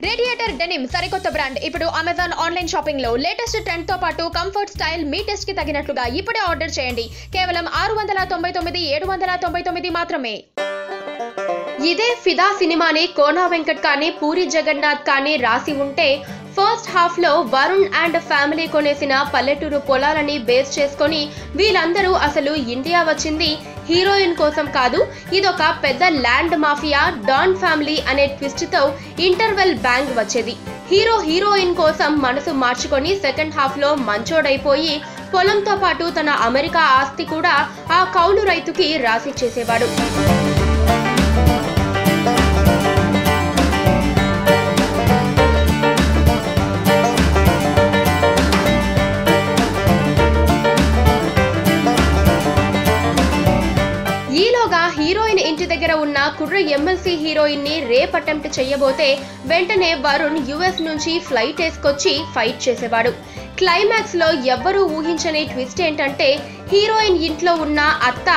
Radiator denim సరికొత్త brand ఇప్పుడు Amazon online shopping లో లేటెస్ట్ ట్రెండ్ తో పాటు కంఫర్ట్ స్టైల్ మీ టెస్ట్ కి తగినట్లుగా ఇప్పుడే ఆర్డర్ చేయండి. కేవలం 699 799 మాత్రమే. ఇదే ఫిదా సినిమాని కోనా వెంకట్ కానీ పూరి జగన్నాథ్ కానీ రాసి ఉంటే ఫస్ట్ హాఫ్ లో వరుణ్ అండ్ ఫ్యామిలీ కొనేసిన పల్లెటూరు పొలాలని బేస్ చేసుకొని వీళ్ళందరూ అసలు ఇండియా వచ్చింది హీరోయిన్ కోసం కాదు, ఇదొక పెద్ద ల్యాండ్ మాఫియా డాన్ ఫ్యామిలీ అనే ట్విస్ట్ తో ఇంటర్వెల్ బ్యాంగ్ వచ్చేది. హీరోయిన్ కోసం మనసు మార్చుకొని సెకండ్ హాఫ్ లో మంచోడైపోయి పొలంతో పాటు తన అమెరికా ఆస్తి కూడా ఆ కౌలు రైతుకి రాసి చేసేవాడు. ఈలోగా హీరోయిన్ ఇంటి దగ్గర ఉన్న కుర్ర ఎమ్మెల్సీ హీరోయిన్ ని రేప్ అటెంప్ట్ చెయ్యబోతే వెంటనే వరుణ్ యుఎస్ నుంచి ఫ్లైట్ వేసుకొచ్చి ఫైట్ చేసేవాడు. క్లైమాక్స్ లో ఎవ్వరూ ఊహించని ట్విస్ట్ ఏంటంటే హీరోయిన్ ఇంట్లో ఉన్న అత్త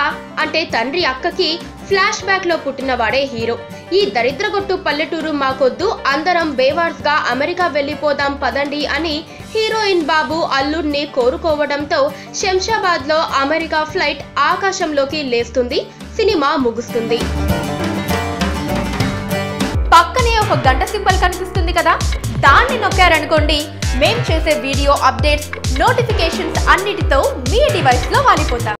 అంటే తండ్రి అక్కకి ఫ్లాష్ బ్యాక్ లో పుట్టినవాడే హీరో. ఈ దరిద్రగొట్టు పల్లెటూరు మాకొద్దు, అందరం బేవార్స్ గా అమెరికా వెళ్లిపోదాం పదండి అని హీరోయిన్ బాబు అల్లుడిని కోరుకోవడంతో శంషాబాద్ లో అమెరికా ఫ్లైట్ ఆకాశంలోకి లేస్తుంది. సినిమా ముగుస్తుంది. పక్కనే ఒక గంట సింబల్ కనిపిస్తుంది కదా, దాన్ని నొక్కారనుకోండి మేం చేసే వీడియో అప్డేట్స్ నోటిఫికేషన్స్ అన్నిటితో మీ డివైస్ లో వాలిపోతాం.